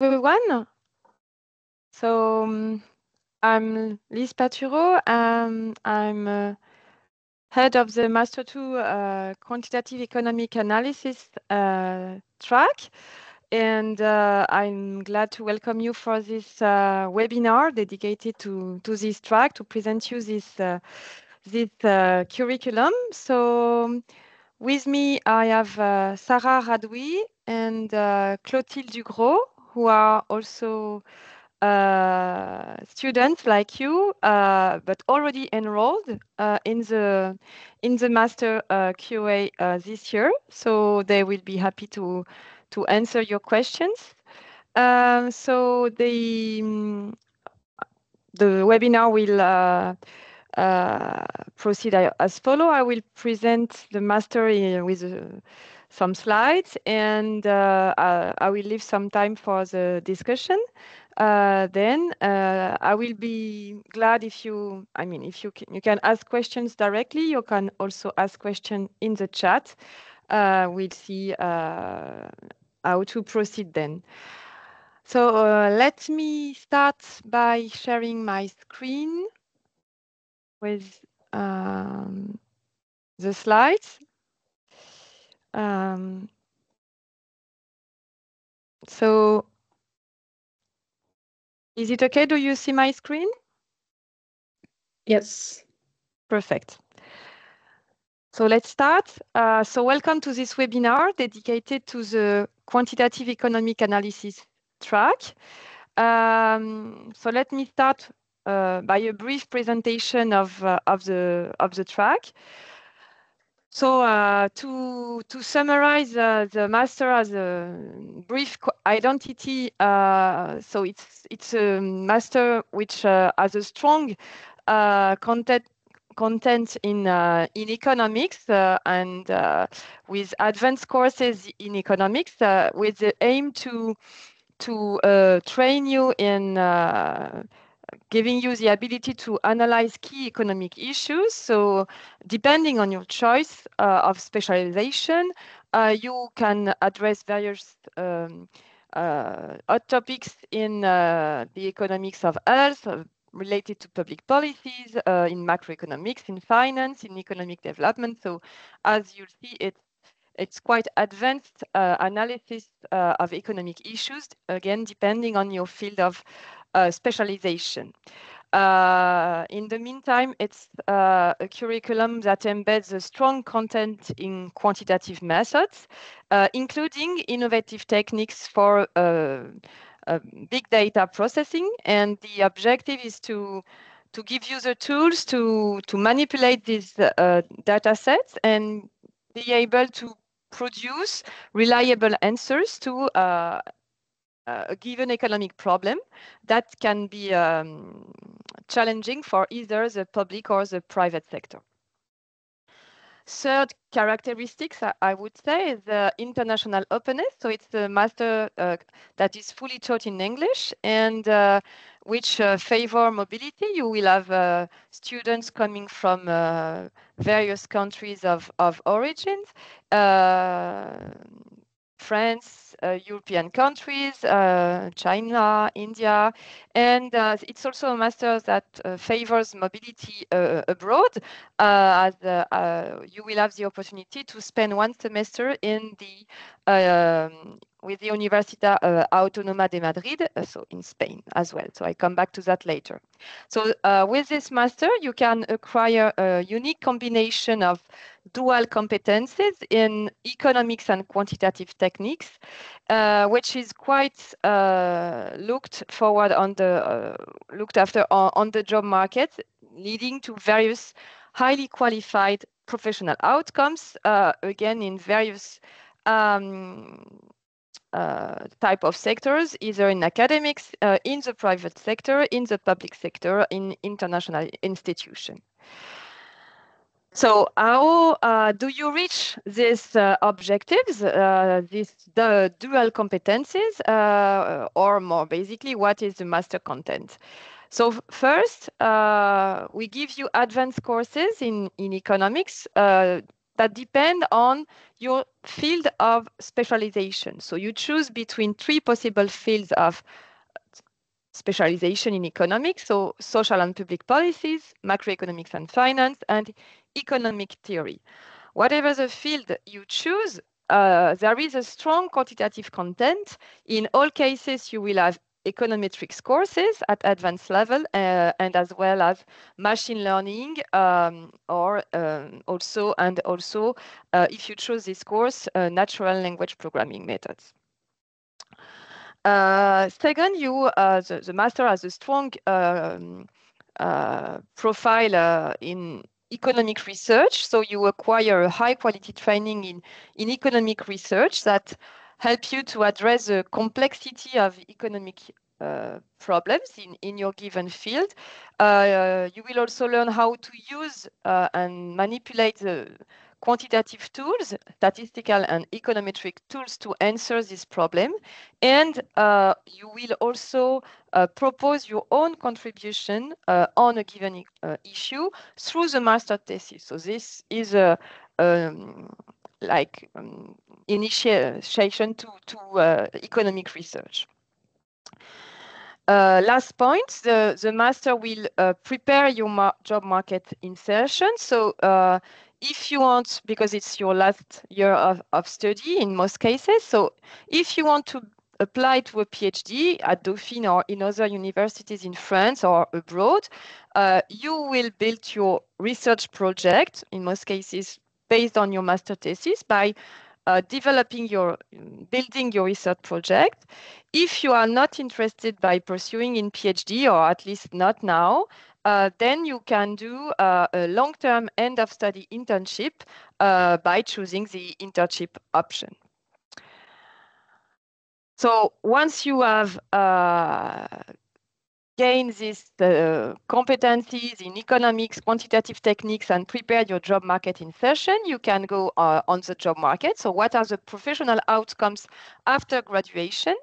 Everyone. So I'm Lise Paturo. I'm head of the Master 2 Quantitative Economic Analysis track. And I'm glad to welcome you for this webinar dedicated to this track to present you this curriculum. So with me, I have Sarah Radoui and Clotilde Dugros, who are also students like you, but already enrolled in the master QA this year. So they will be happy to answer your questions. So the webinar will proceed as follow. I will present the master with some slides, and I will leave some time for the discussion. Then I will be glad if you can ask questions directly. You can also ask questions in the chat. We'll see how to proceed then. So let me start by sharing my screen with the slides. So is it okay? Do you see my screen? Yes. Perfect. So let's start. So welcome to this webinar dedicated to the Quantitative Economic Analysis track. So let me start by a brief presentation of the track. So to summarize the master as a brief identity, so it's a master which has a strong content in economics and with advanced courses in economics with the aim to train you in giving you the ability to analyze key economic issues. So depending on your choice of specialization, you can address various hot topics in the economics of health, related to public policies, in macroeconomics, in finance, in economic development. So as you'll see, it's quite advanced analysis of economic issues, again, depending on your field of specialization. In the meantime, it's a curriculum that embeds a strong content in quantitative methods, including innovative techniques for big data processing. And the objective is to give you the tools to manipulate these data sets and be able to produce reliable answers to a given economic problem that can be challenging for either the public or the private sector. Third characteristics, I would say, is international openness. So it's a master that is fully taught in English and which favor mobility. You will have students coming from various countries of origin, France, European countries, China, India, and it's also a master that favors mobility abroad, as you will have the opportunity to spend one semester in with the Universidad Autónoma de Madrid, so in Spain as well. So I come back to that later. So with this master, you can acquire a unique combination of dual competences in economics and quantitative techniques, which is quite looked after on the job market, leading to various highly qualified professional outcomes, again in various type of sectors, either in academics, in the private sector, in the public sector, in international institutions. So how do you reach these objectives, the dual competencies, or more basically, what is the master content? So first, we give you advanced courses in economics that depend on your field of specialization. So you choose between 3 possible fields of specialization in economics, so social and public policies, macroeconomics and finance, and economic theory. Whatever the field you choose, there is a strong quantitative content. In all cases, you will have econometrics courses at advanced level and as well as machine learning also if you choose this course, natural language programming methods. Second, the master has a strong profile in economic research. So you acquire a high quality training in economic research that help you to address the complexity of economic problems in your given field. You will also learn how to use and manipulate the quantitative tools, statistical and econometric tools to answer this problem. And you will also propose your own contribution on a given issue through the master thesis. So this is a initiation to economic research. Last point, the master will prepare your job market insertion. So if you want, because it's your last year of study in most cases, so if you want to apply to a PhD at Dauphine or in other universities in France or abroad, you will build your research project, in most cases based on your master thesis, by building your research project. If you are not interested by pursuing in PhD, or at least not now, then you can do a long-term end-of-study internship by choosing the internship option. So once you have gain these competencies in economics, quantitative techniques, and prepare your job market insertion, you can go on the job market. So what are the professional outcomes after graduation?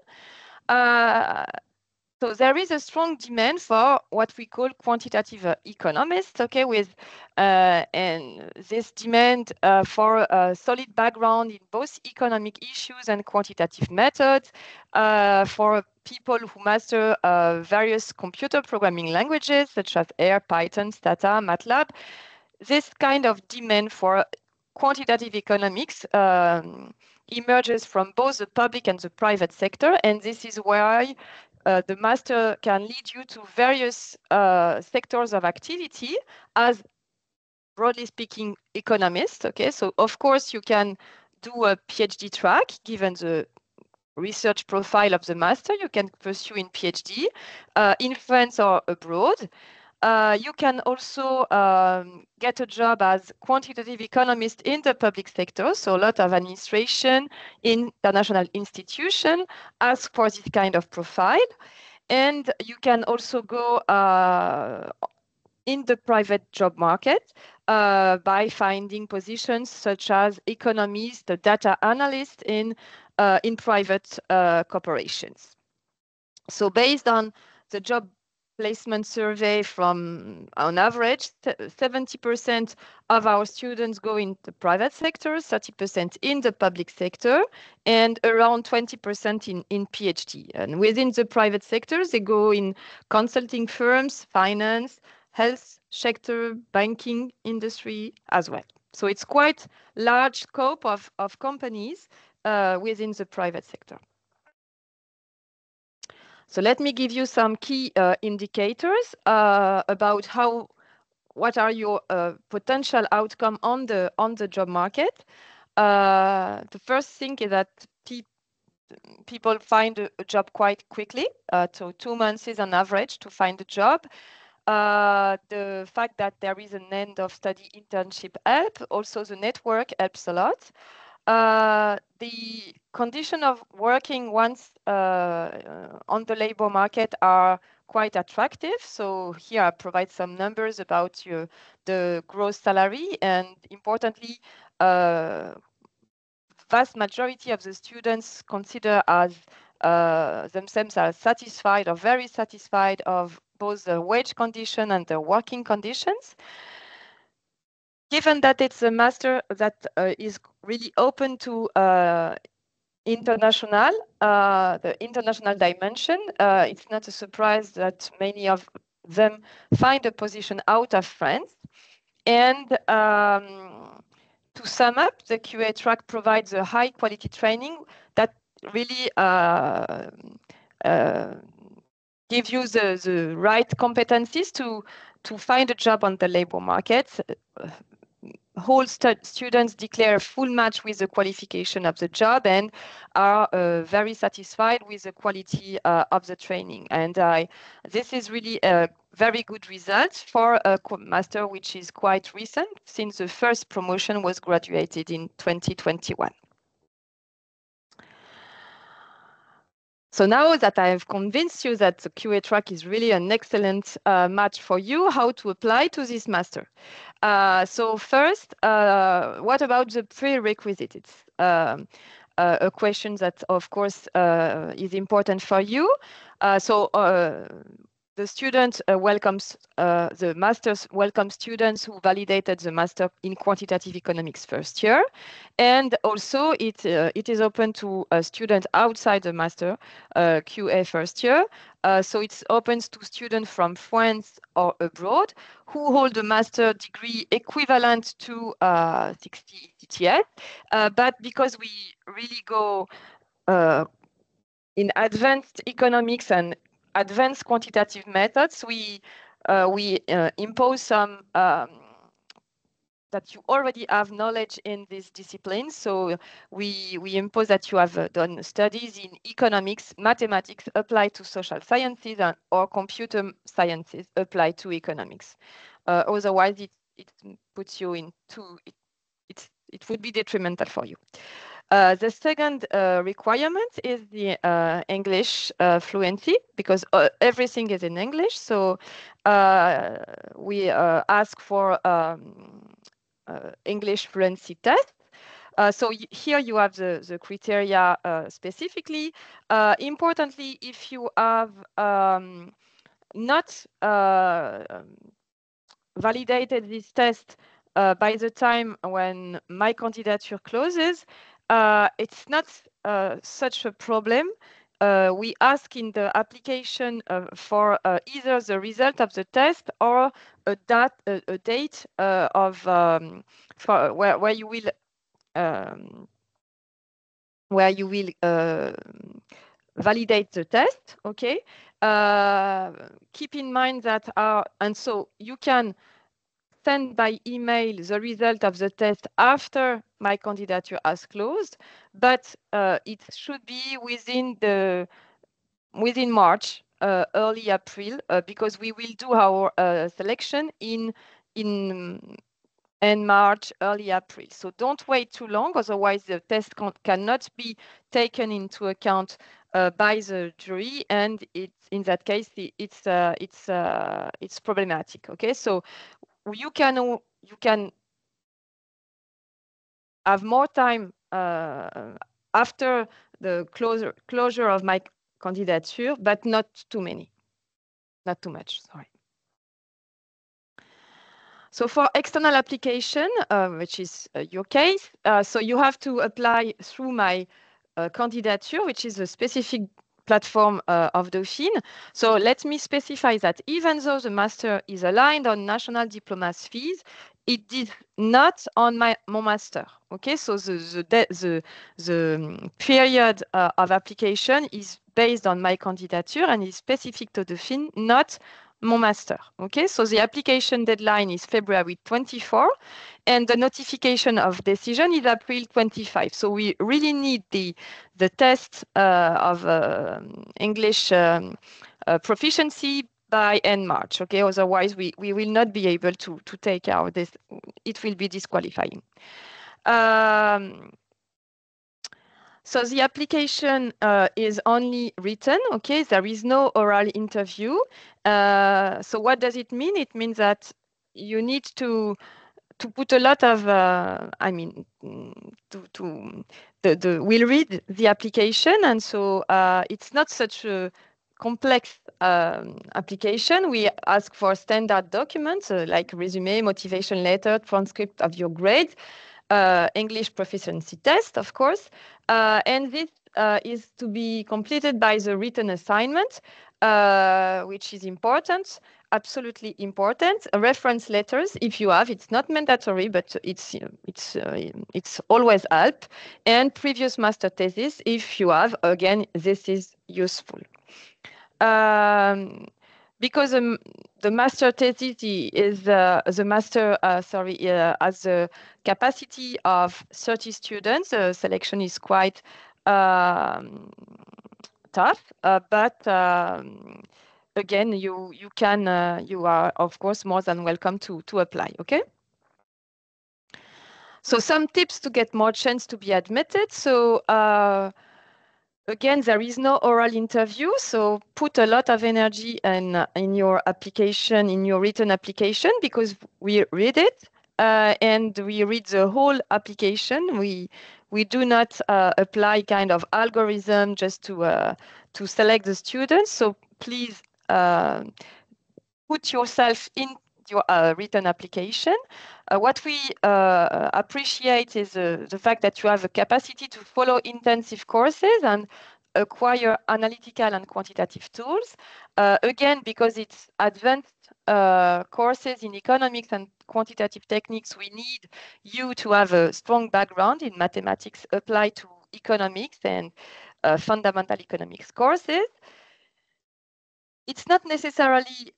So there is a strong demand for what we call quantitative economists, okay, and this demand for a solid background in both economic issues and quantitative methods, for people who master various computer programming languages such as R, Python, Stata, MATLAB. This kind of demand for quantitative economics emerges from both the public and the private sector, and this is why the master can lead you to various sectors of activity as, broadly speaking, economists. Okay, so of course you can do a PhD track given the research profile of the master. You can pursue in PhD in France or abroad. You can also get a job as quantitative economist in the public sector. So a lot of administration, international institution ask for this kind of profile. And you can also go in the private job market by finding positions such as economist, data analyst in private corporations. So based on the job placement survey, from on average 70% of our students go in the private sector, 30% in the public sector, and around 20% in PhD. And within the private sectors, they go in consulting firms, finance, health sector, banking industry as well. So it's quite large scope of companies within the private sector. So let me give you some key indicators about what are your potential outcome on the job market. The first thing is that people find a job quite quickly, so 2 months is an average to find a job. The fact that there is an end of study internship help, also the network helps a lot. The condition of working once on the labor market are quite attractive. So here I provide some numbers about the gross salary, and importantly, vast majority of the students consider as themselves as satisfied or very satisfied of both the wage condition and the working conditions. given that it's a master that is really open to international, the international dimension, it's not a surprise that many of them find a position out of France. And to sum up, the QA track provides a high quality training that really give you the right competencies to find a job on the labor market. Whole students declare a full match with the qualification of the job and are very satisfied with the quality of the training. And this is really a very good result for a master which is quite recent, since the first promotion was graduated in 2021. So now that I have convinced you that the QA track is really an excellent match for you, how to apply to this master? So first, what about the prerequisites? It's a question that, of course, is important for you. The student welcomes, the masters welcome students who validated the master in quantitative economics first year. And also it is open to students outside the master QA first year. So it's open to students from France or abroad who hold a master degree equivalent to 60 CTS. But because we really go in advanced economics and advanced quantitative methods, we impose some that you already have knowledge in this discipline. So we impose that you have done studies in economics, mathematics applied to social sciences, or computer sciences applied to economics. Otherwise, it puts you into it would be detrimental for you. The second requirement is the English fluency, because everything is in English. So we ask for English fluency test. So here you have the criteria specifically. Importantly, if you have not validated this test by the time when my candidature closes, it's not such a problem. We ask in the application for either the result of the test or a date of for where you will validate the test. Okay. Keep in mind that and so you can send by email the result of the test after my candidature has closed, but it should be within March, early April, because we will do our selection in end March, early April. So don't wait too long, otherwise the test cannot be taken into account by the jury, and in that case it's problematic. Okay, so you can have more time after the closure of my candidature, but not too much, sorry. So for external application, which is your case, so you have to apply through my candidature, which is a specific platform of Dauphine. So let me specify that even though the master is aligned on national diplomas fees, it did not on mon master. Okay, so the period of application is based on my candidature and is specific to Dauphine, not mon master. Okay, so the application deadline is February 24, and the notification of decision is April 25. So we really need the test of English proficiency by end March. Okay, otherwise we will not be able to take out this. It will be disqualifying. So the application is only written, okay? There is no oral interview. So what does it mean? It means that you need to put a lot of, we'll read the application, and so it's not such a complex application, we ask for standard documents like resume, motivation letter, transcript of your grades, English proficiency test, of course. And this is to be completed by the written assignment, which is important, absolutely important. Reference letters, if you have, it's not mandatory, but it's always help. And previous master thesis, if you have, again, this is useful. Because the master thesis is the master, has a capacity of 30 students. Selection is quite tough, but again, you are of course more than welcome to apply. Okay. So some tips to get more chance to be admitted. So again, there is no oral interview, so put a lot of energy in your application, in your written application, because we read it and we read the whole application. We do not apply kind of algorithm just to select the students. So please put yourself in your written application. What we appreciate is the fact that you have a capacity to follow intensive courses and acquire analytical and quantitative tools. Again, because it's advanced courses in economics and quantitative techniques, we need you to have a strong background in mathematics applied to economics and fundamental economics courses. It's not necessarily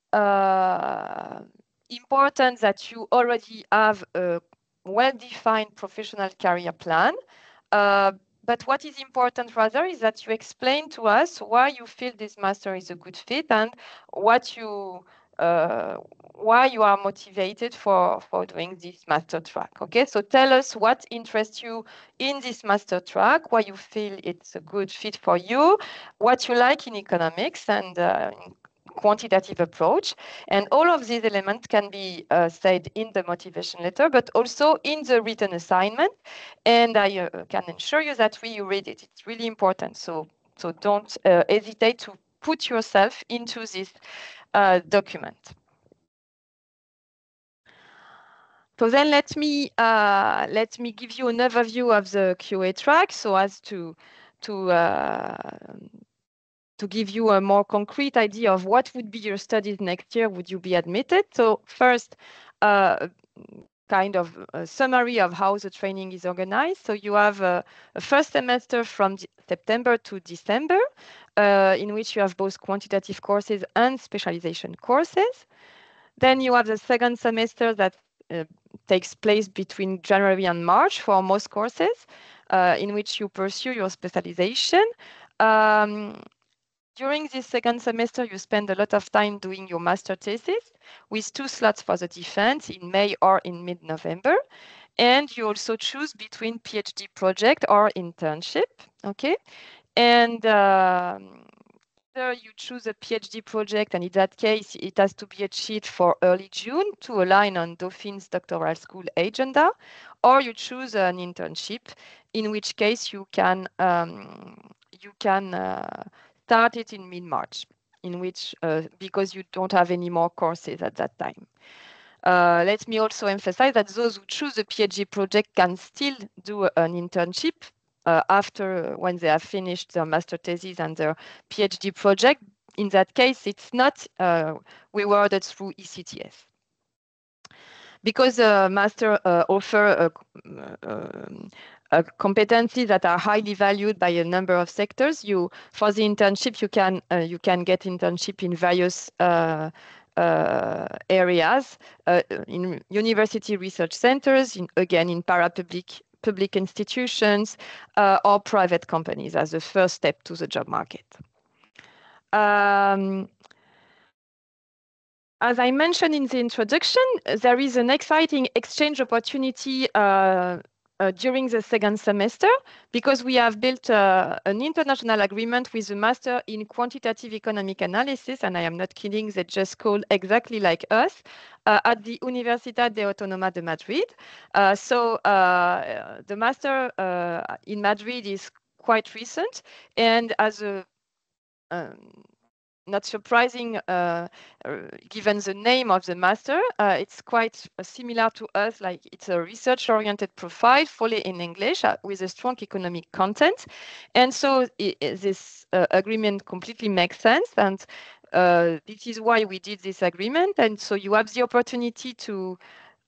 important that you already have a well-defined professional career plan. But what is important rather is that you explain to us why you feel this master is a good fit and why you are motivated for doing this master track. Okay, so tell us what interests you in this master track, why you feel it's a good fit for you, what you like in economics and quantitative approach. And all of these elements can be said in the motivation letter, but also in the written assignment. And I can assure you that we read it. It's really important. So don't hesitate to put yourself into this document. So then let me give you an overview of the QA track, so as to give you a more concrete idea of what would be your studies next year, would you be admitted. So first, kind of a summary of how the training is organized. So you have a first semester from September to December, in which you have both quantitative courses and specialization courses. Then you have the second semester that takes place between January and March for most courses, in which you pursue your specialization. During this second semester, you spend a lot of time doing your master thesis with 2 slots for the defense in May or in mid-November. And you also choose between PhD project or internship, okay? And either you choose a PhD project, and in that case, it has to be achieved for early June to align on Dauphine's doctoral school agenda, or you choose an internship, in which case you can start it in mid-March, in which because you don't have any more courses at that time. Let me also emphasize that those who choose a PhD project can still do an internship after when they have finished their master thesis and their PhD project. In that case, it's not rewarded through ECTS. Because master offer competencies that are highly valued by a number of sectors. For the internship, you can get internship in various areas, in university research centers, again in public institutions, or private companies as a first step to the job market. As I mentioned in the introduction, there is an exciting exchange opportunity during the second semester, because we have built an international agreement with a master in quantitative economic analysis, and I am not kidding, they just called exactly like us, at the Universidad de Autónoma de Madrid. So the master in Madrid is quite recent, and as a not surprising, given the name of the master. It's quite similar to us, like it's a research-oriented profile, fully in English, with a strong economic content. And so this agreement completely makes sense. And this is why we did this agreement. And so you have the opportunity to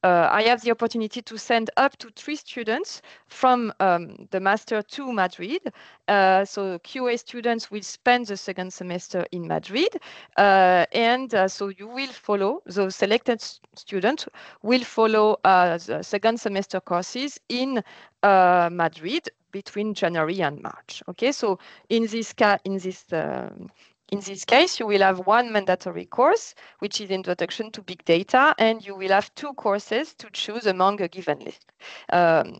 I have the opportunity to send up to 3 students from the master to Madrid. So QA students will spend the second semester in Madrid. So you will follow, those selected students will follow the second semester courses in Madrid between January and March. Okay, so in this case, you will have one mandatory course, which is Introduction to Big Data, and you will have 2 courses to choose among a given list. I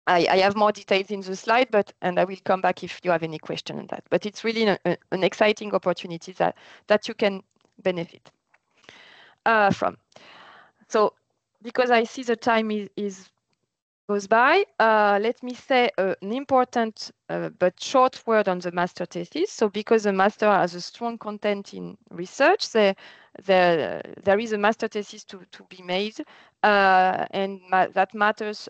have more details in the slide, and I will come back if you have any question on that. But it's really an exciting opportunity that you can benefit from. So, because I see the time goes by, let me say an important but short word on the master thesis. So because the master has a strong content in research, there is a master thesis to be made, and that matters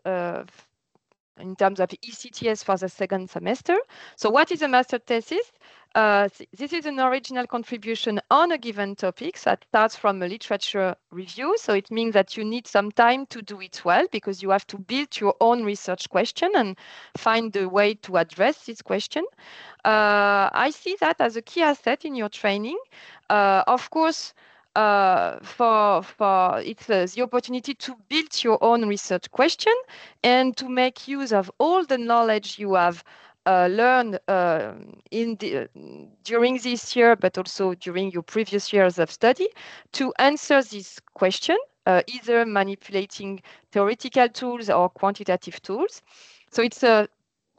in terms of ECTS for the second semester. So what is a master thesis? This is an original contribution on a given topic that starts from a literature review. So it means that you need some time to do it well, because you have to build your own research question and find the way to address this question. I see that as a key asset in your training. Of course, it's the opportunity to build your own research question and to make use of all the knowledge you have learned during this year, but also during your previous years of study, to answer this question, either manipulating theoretical tools or quantitative tools. So it's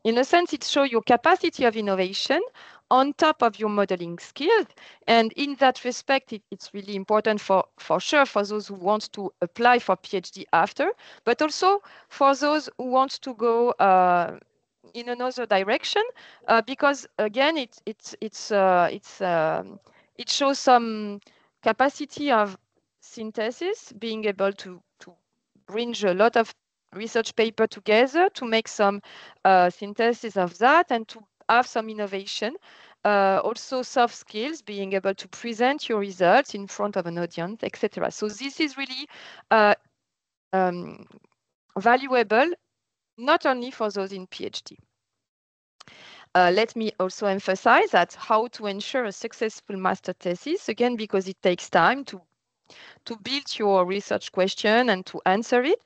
in a sense, it shows your capacity of innovation on top of your modeling skills. And in that respect, it's really important for sure for those who want to apply for PhD after, but also for those who want to go in another direction, because again, it shows some capacity of synthesis, being able to bring a lot of research paper together to make some synthesis of that and to have some innovation. Also soft skills, being able to present your results in front of an audience, etc. So this is really valuable, not only for those in PhD. Let me also emphasize that how to ensure a successful master thesis, again, because it takes time to build your research question and to answer it.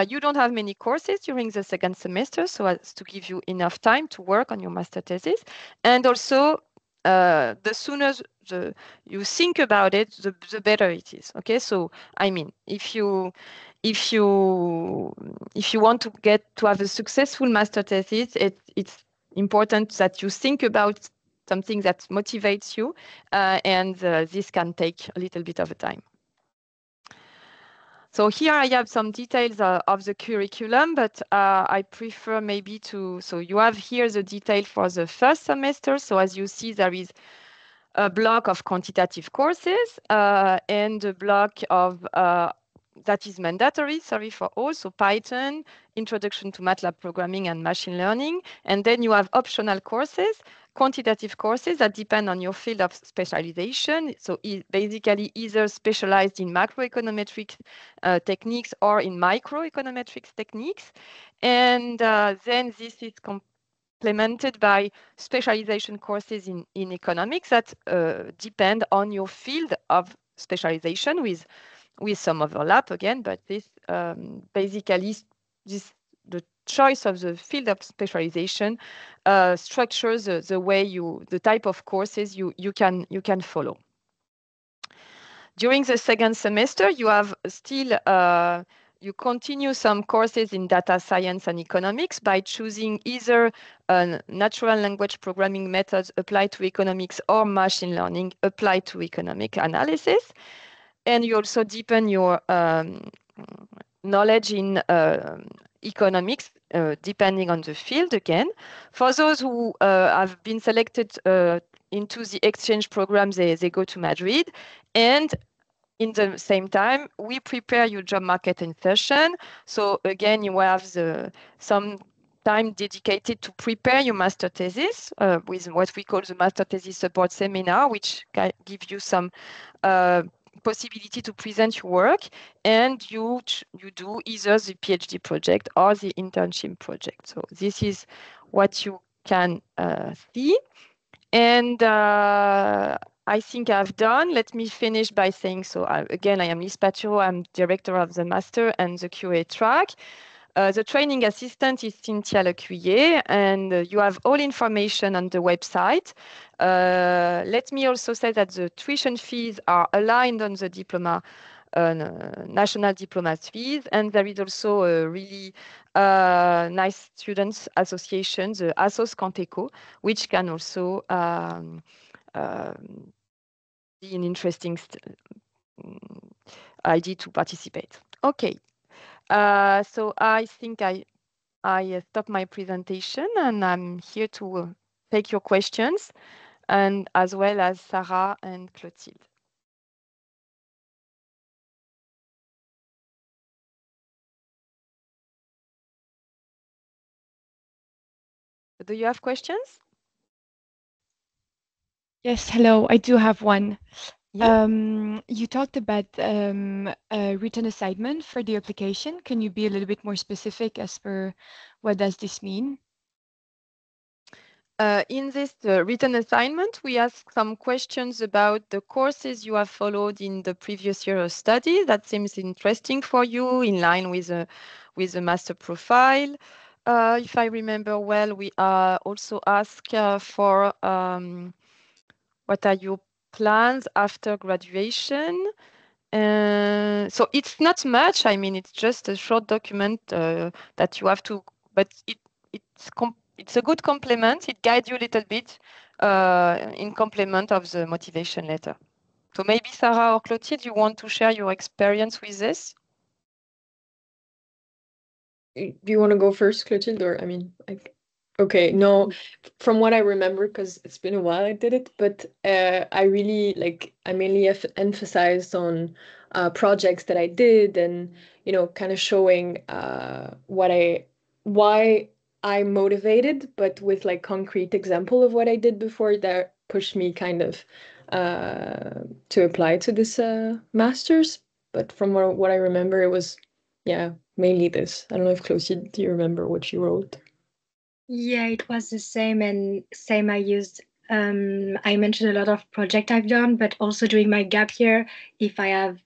You don't have many courses during the second semester, so as to give you enough time to work on your master thesis. And also, the sooner you think about it, the better it is. Okay, so I mean, if you want to have a successful master thesis, it's important that you think about something that motivates you, and this can take a little bit of a time. So here I have some details of the curriculum, but I prefer maybe so you have here the detail for the first semester. So as you see, there is a block of quantitative courses and a block of that is mandatory, for all, so Python, Introduction to MATLAB Programming and Machine Learning. And then you have optional courses, quantitative courses that depend on your field of specialization. So basically either specialized in macroeconometrics techniques or in microeconometrics techniques. And then this is complemented by specialization courses in economics that depend on your field of specialization with some overlap again, but this basically the choice of the field of specialization structures the way the type of courses you can follow. During the second semester, you have still you continue some courses in data science and economics by choosing either natural language programming methods applied to economics or machine learning applied to economic analysis. And you also deepen your knowledge in economics, depending on the field again. For those who have been selected into the exchange program, they go to Madrid. And in the same time, we prepare your job market insertion. So again, you have some time dedicated to prepare your master thesis with what we call the master thesis support seminar, which can give you some possibility to present your work, and you do either the PhD project or the internship project. So this is what you can see. And I think I've done. Let me finish by saying, so again, I am Lise Paturo. I'm director of the master and the QA track. The training assistant is Cynthia Lecuyer, and you have all information on the website. Let me also say that the tuition fees are aligned on the diploma, national diploma fees, and there is also a really nice students association, the Assos Canteco, which can also be an interesting idea to participate. Okay, so I think I stop my presentation, and I'm here to take your questions, and as well as Sarah and Clotilde. Do you have questions? Yes, hello. I do have one. Yeah. You talked about a written assignment for the application. Can you be a little bit more specific as per what does this mean? In this written assignment, we ask some questions about the courses you have followed in the previous year of study. That seems interesting for you, in line with the master profile. If I remember well, we also ask for what are your plans after graduation. So it's not much. I mean, it's just a short document that you have to, but it's a good complement. It guides you a little bit in complement of the motivation letter. So maybe Sarah or Clotilde, you want to share your experience with this? Do you want to go first, Clotilde? Or I mean, okay, no, from what I remember, because it's been a while I did it, but I really I mainly emphasized on projects that I did, and kind of showing why I'm motivated, but with concrete example of what I did before that pushed me kind of to apply to this master's. But from what I remember, it was, yeah, mainly this. I don't know if Clotilde, do you remember what you wrote? Yeah, it was the same, and same I used. I mentioned a lot of project I've done, but also during my gap year, if I have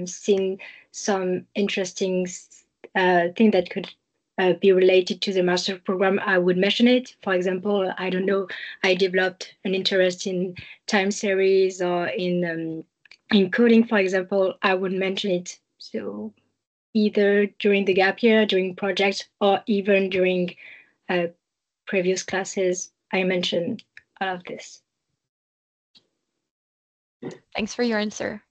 seen some interesting thing that could be related to the master program, I would mention it. For example, I don't know, I developed an interest in time series or in coding, for example, I would mention it. So either during the gap year, during projects, or even during previous classes, I mentioned all of this. Thanks for your answer.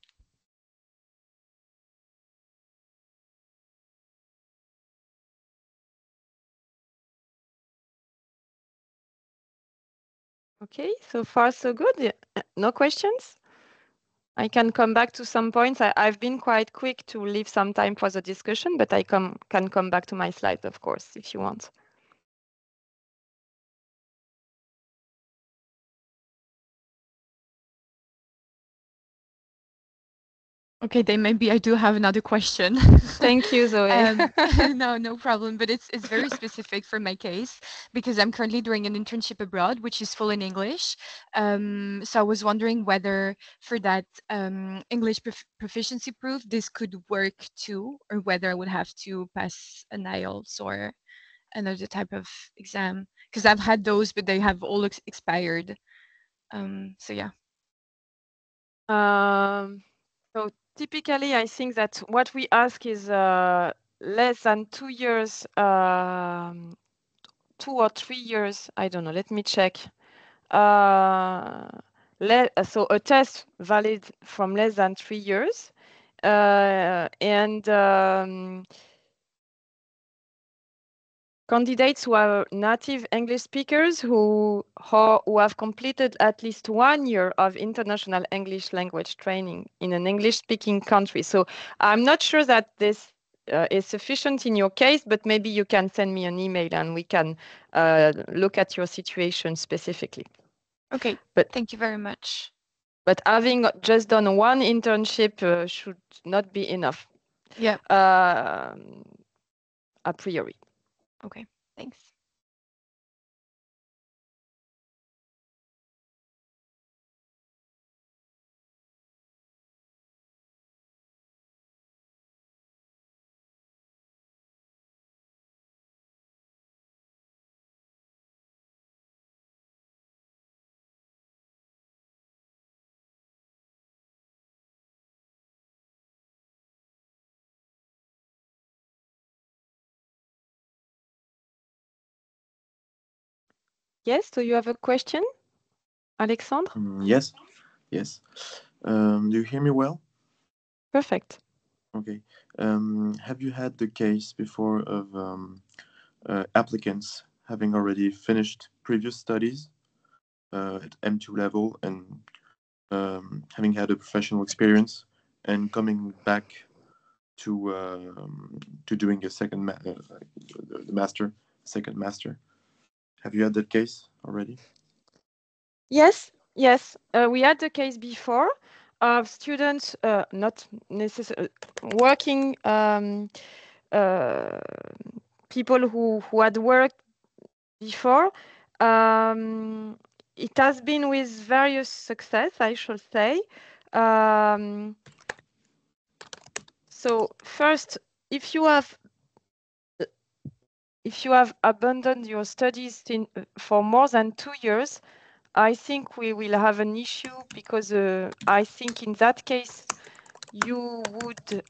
Okay, so far so good. No questions? I can come back to some points. I've been quite quick to leave some time for the discussion, but I can come back to my slides, of course, if you want. Okay, then maybe I do have another question. Thank you, Zoe. No problem. But it's very specific for my case because I'm currently doing an internship abroad, which is full in English. So I was wondering whether for that English proficiency proof, this could work too, or whether I would have to pass an IELTS or another type of exam. Because I've had those, but they have all expired. So yeah. So typically, I think that what we ask is less than 2 years, 2 or 3 years. I don't know. Let me check. So a test valid from less than 3 years, and Candidates who are native English speakers who have completed at least 1 year of international English language training in an English-speaking country. So I'm not sure that this is sufficient in your case, but maybe you can send me an email and we can look at your situation specifically. Okay, but thank you very much. But having just done one internship should not be enough. Yeah. A priori. Okay, thanks. Yes, so you have a question, Alexandre? Yes. Do you hear me well? Perfect. Okay. Have you had the case before of applicants having already finished previous studies at M2 level and having had a professional experience and coming back to doing a second the master, second master? Have you had that case already? Yes, we had the case before of students not necessarily working, people who had worked before. It has been with various success, I should say. So first, if you have abandoned your studies for more than 2 years, I think we will have an issue because I think in that case you would.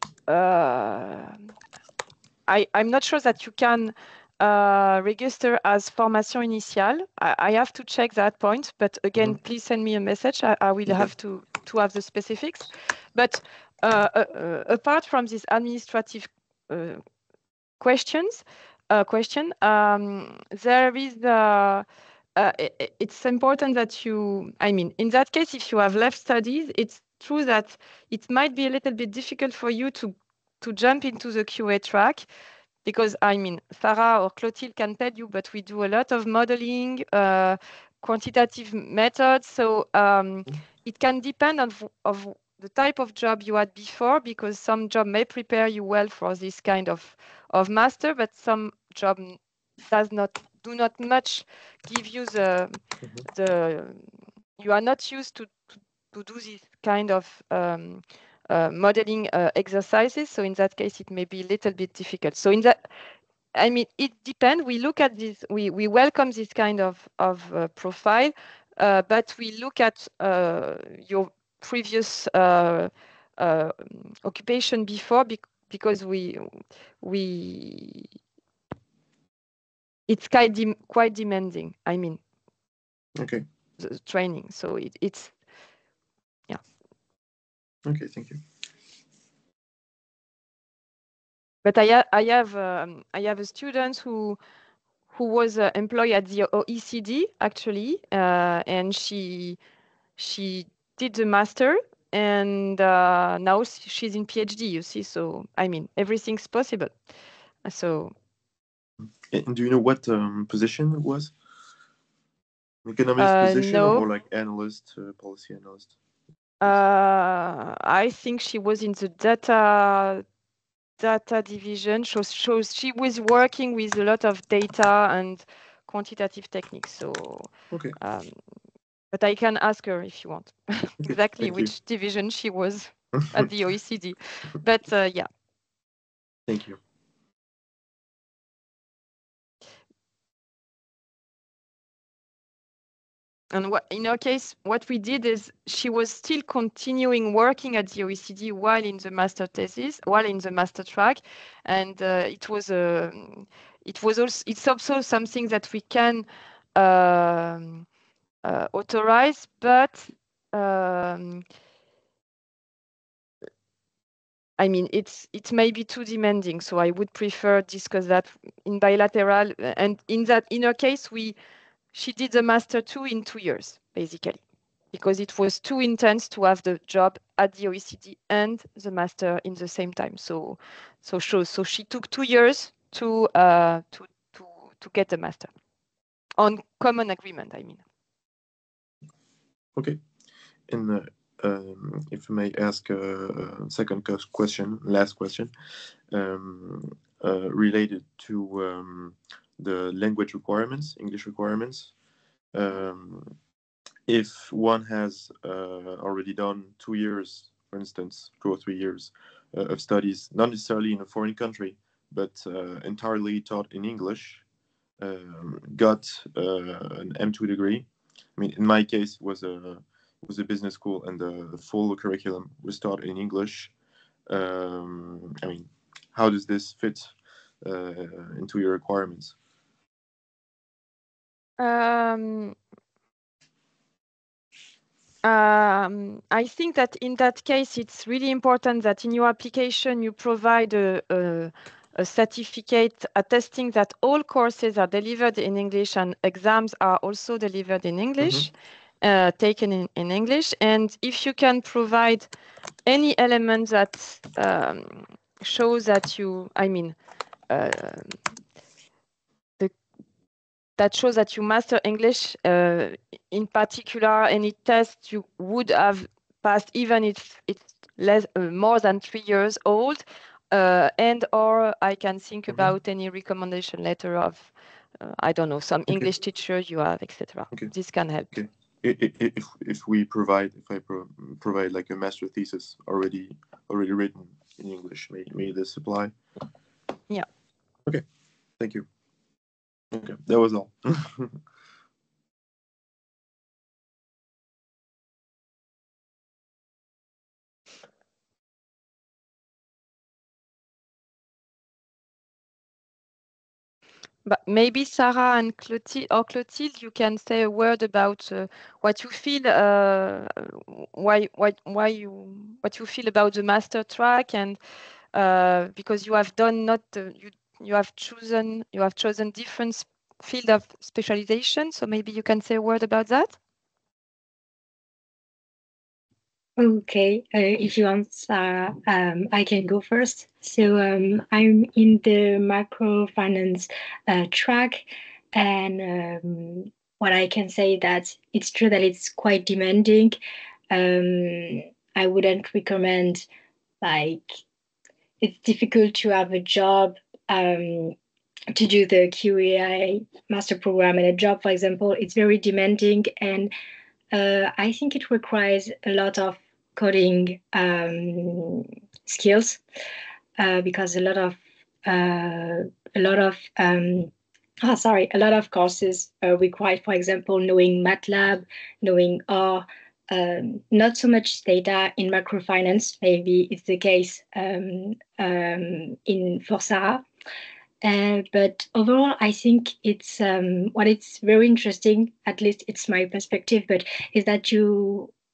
I'm not sure that you can register as formation initiale. I have to check that point, but again, please send me a message. I will have to have the specifics. But apart from this administrative question, there is it's important that in that case, if you have left studies, it's true that it might be a little bit difficult for you to jump into the QA track, because Sarah or Clotilde can tell you, but we do a lot of modeling, quantitative methods. So it can depend on the type of job you had before, because some job may prepare you well for this kind of master, but some job do not much give you you are not used to do this kind of modeling exercises. So in that case, it may be a little bit difficult. So it depends. We look at this. We welcome this kind of profile, but we look at your previous occupation before, because it's quite demanding. Okay. The training. So it's yeah. Okay, thank you. But I have a student who was employed at the OECD actually, and she did the master, and now she's in PhD. You see, so everything's possible. So. And do you know what position it was? Economist position, no. or more like analyst, policy analyst? I think she was in the data division. So she was working with a lot of data and quantitative techniques. So okay. But I can ask her if you want exactly Thank which you. division she was at the OECD. But yeah. Thank you. And in her case, what we did is she was still continuing working at the OECD while in the master thesis, while in the master track, and it's also something that we can authorize, but I mean, it may be too demanding, so I would prefer discuss that in bilateral. And in her case, she did the master 2 in 2 years, basically, because it was too intense to have the job at the OECD and the master in the same time. So she took 2 years to get the master on common agreement, I mean. Okay. And if I may ask a second question, last question, related to the language requirements, English requirements. If one has already done 2 years, for instance, 2 or 3 years of studies, not necessarily in a foreign country, but entirely taught in English, got an M2 degree. I mean, in my case, it was a business school, and the full curriculum was taught in English. I mean, how does this fit into your requirements? I think that in that case, it's really important that in your application you provide a certificate attesting that all courses are delivered in English and exams are also delivered in English, taken in English. And if you can provide any element that shows that you, I mean, that shows that you master English, in particular, any test you would have passed, even if it's more than 3 years old, and or I can think about any recommendation letter of, I don't know, some English teacher you have, etc. This can help. Okay. If I provide like a master thesis already written in English, may this apply? Yeah. Okay. Thank you. Okay, that was all. But maybe Sarah and Clotilde, you can say a word about what you feel, what you feel about the master track, and because you have done you have chosen different field of specialization. So maybe you can say a word about that. Okay, if you want, Sarah, I can go first. So I'm in the microfinance track, and what I can say that it's true that it's quite demanding. I wouldn't recommend, like, it's difficult to have a job, to do the QAI master program and a job, for example. It's very demanding, and I think it requires a lot of coding skills, because a lot of courses require, for example, knowing MATLAB, knowing R. Not so much data in microfinance. Maybe it's the case for Sarah. But overall, I think it's what it's very interesting, at least it's my perspective, but is that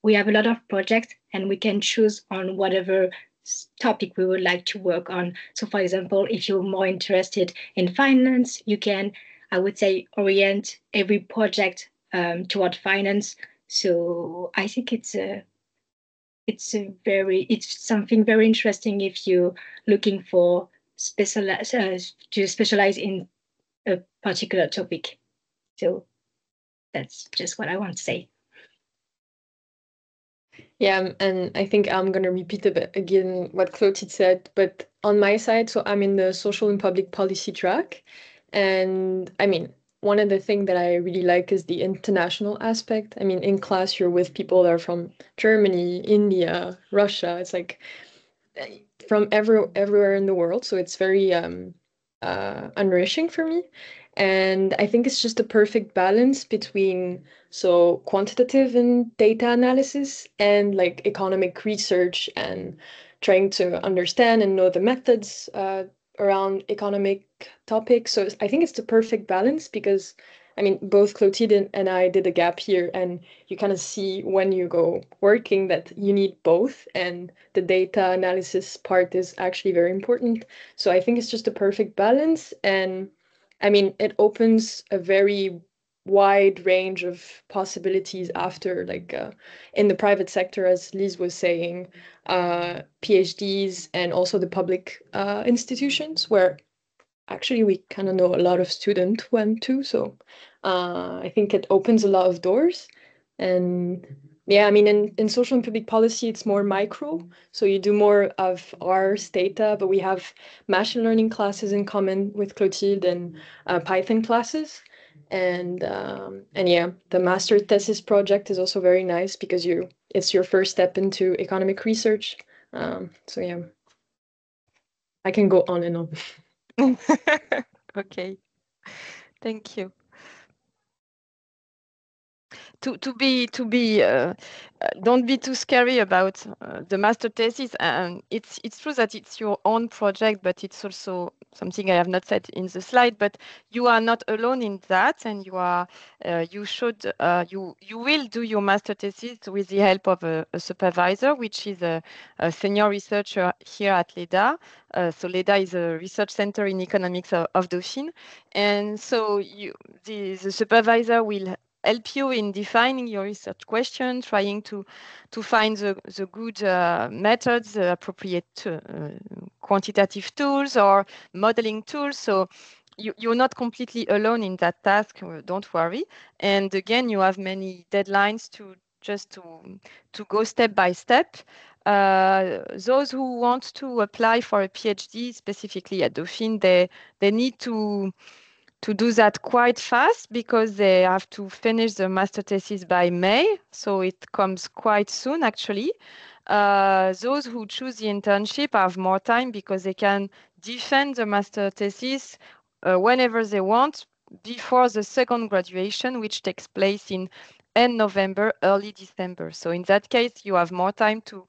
we have a lot of projects and we can choose on whatever topic we would like to work on. So for example, if you're more interested in finance, you can, I would say, orient every project toward finance. So I think it's something very interesting if you're looking for to specialize in a particular topic. So that's just what I want to say. Yeah, and I think I'm going to repeat a bit again what Clotilde said, but on my side, so I'm in the social and public policy track. And I mean, one of the things that I really like is the international aspect. I mean, in class, you're with people that are from Germany, India, Russia. It's like from everywhere in the world. So it's very nourishing for me. And I think it's just a perfect balance between quantitative and data analysis and like economic research and trying to understand and know the methods around economic topics. So I think it's the perfect balance because, I mean, both Clotilde and I did a gap year, and you kind of see when you go working that you need both, and the data analysis part is actually very important. So I think it's just a perfect balance. And I mean, it opens a very wide range of possibilities after, like in the private sector, as Liz was saying, PhDs, and also the public institutions, where actually we kind of know a lot of students who went to. So I think it opens a lot of doors. And yeah, I mean, in social and public policy, it's more micro. So you do more of ours data, but we have machine learning classes in common with Clotilde, and Python classes. And yeah, the master thesis project is also very nice because it's your first step into economic research. So yeah, I can go on and on. Okay, thank you. To be don't be too scary about the master thesis. And it's true that it's your own project, but it's also something I have not said in the slide. But you are not alone in that, and you are you will do your master thesis with the help of a supervisor, which is a senior researcher here at LEDA. So LEDA is a research center in economics of Dauphine, and so the supervisor will help you in defining your research question, trying to find the good methods, appropriate quantitative tools or modeling tools. So you're not completely alone in that task. Don't worry. And again, you have many deadlines to go step by step. Those who want to apply for a PhD, specifically at Dauphine, they need to do that quite fast because they have to finish the master thesis by May. So it comes quite soon, actually. Those who choose the internship have more time because they can defend the master thesis whenever they want before the second graduation, which takes place in end November, early December. So in that case, you have more time to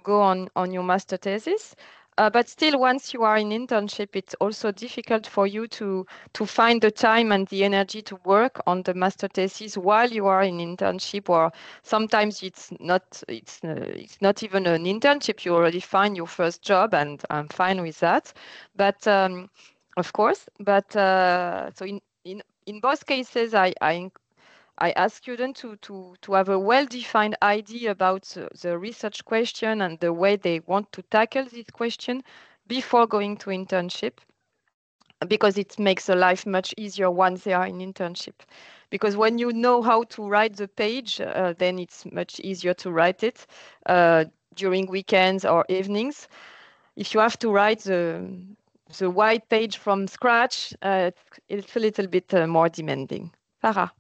go on your master thesis. But still, once you are in internship, it's also difficult for you to find the time and the energy to work on the master thesis while you are in internship, or sometimes it's not even an internship. You already find your first job, and I'm fine with that. But of course, so in both cases, I ask students to have a well-defined idea about the research question and the way they want to tackle this question before going to internship, because it makes the life much easier once they are in internship. Because when you know how to write the page, then it's much easier to write it during weekends or evenings. If you have to write the white page from scratch, it's a little bit more demanding. Farah.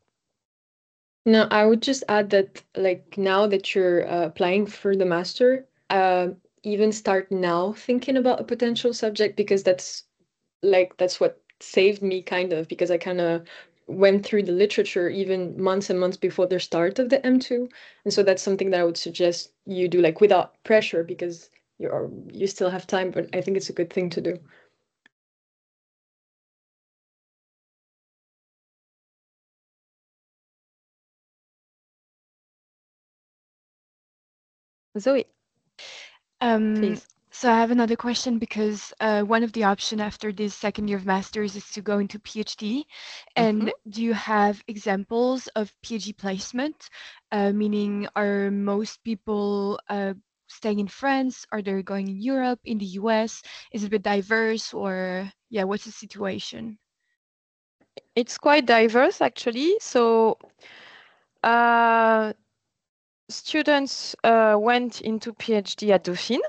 No, I would just add that, like, now that you're applying for the master, even start now thinking about a potential subject, because that's what saved me, kind of, because I kind of went through the literature even months and months before the start of the M2. And so that's something that I would suggest you do, like, without pressure, because you still have time, but I think it's a good thing to do. Zoe, please. So I have another question, because one of the options after this second year of master's is to go into PhD. And do you have examples of PhD placement? Meaning, are most people staying in France? Are they going in Europe, in the US? Is it a bit diverse, or yeah, what's the situation? It's quite diverse, actually. So students went into PhD at Dauphine.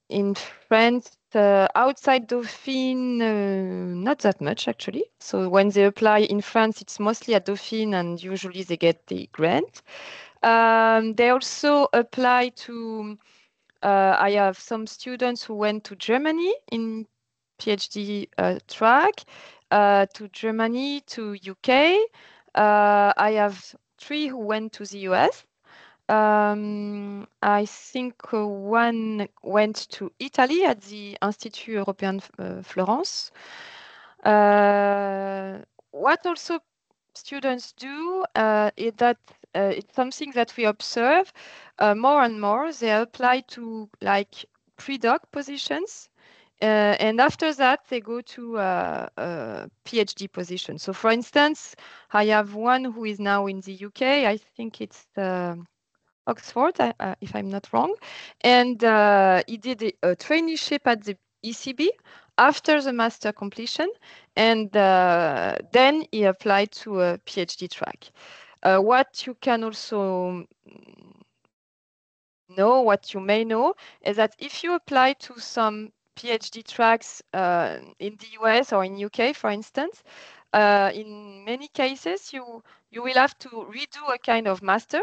In France, outside Dauphine, not that much, actually. So when they apply in France, it's mostly at Dauphine, and usually they get the grant. They also apply to, I have some students who went to Germany in PhD track, to Germany, to UK. I have 3 who went to the US. I think one went to Italy at the Institut Européen Florence. what also students do is that it's something that we observe more and more. They apply to like pre-doc positions. And after that, they go to a PhD position. So for instance, I have one who is now in the UK. I think it's Oxford, if I'm not wrong. And he did a traineeship at the ECB after the master completion. And then he applied to a PhD track. What you can also know, what you may know, is that if you apply to some PhD tracks in the US or in UK, for instance, in many cases, you will have to redo a kind of master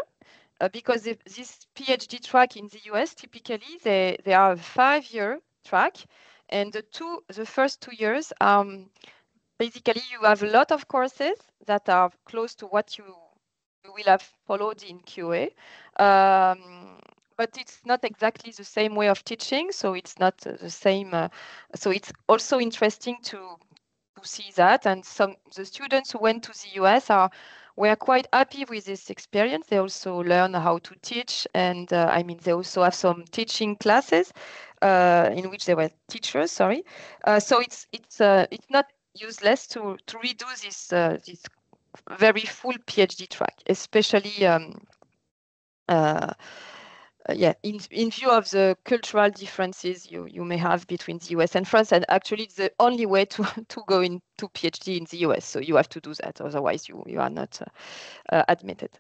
because this PhD track in the US, typically, they are a 5-year track. And the first 2 years, basically, you have a lot of courses that are close to what you will have followed in QA. But it's not exactly the same way of teaching, so it's not the same. So it's also interesting to see that. And the students who went to the US were quite happy with this experience. They also learn how to teach, and I mean, they also have some teaching classes in which they were teachers. Sorry, so it's not useless to redo this very full PhD track, especially yeah, in view of the cultural differences you may have between the US and France, and actually it's the only way to go into PhD in the US. So you have to do that, otherwise you are not admitted.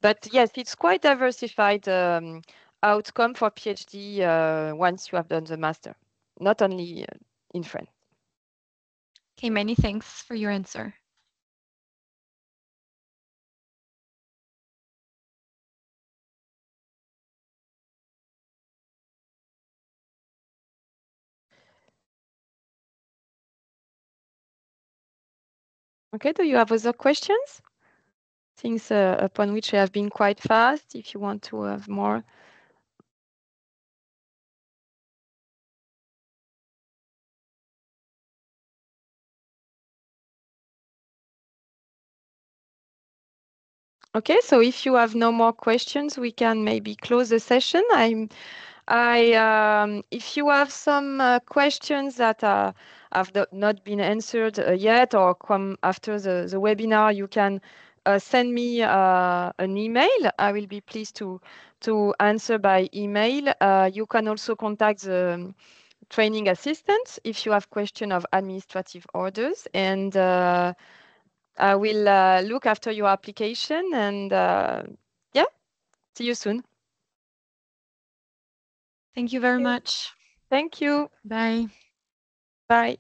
But yes, it's quite diversified outcome for PhD once you have done the master, not only in France. Okay, many thanks for your answer. Okay, do you have other questions? Things upon which I have been quite fast, if you want to have more. Okay, so if you have no more questions, we can maybe close the session. If you have some questions that have not been answered yet or come after the webinar, you can send me an email. I will be pleased to answer by email. You can also contact the training assistant if you have question of administrative orders, and I will look after your application, and yeah, see you soon. Thank you very much. Thank you. Bye. Bye.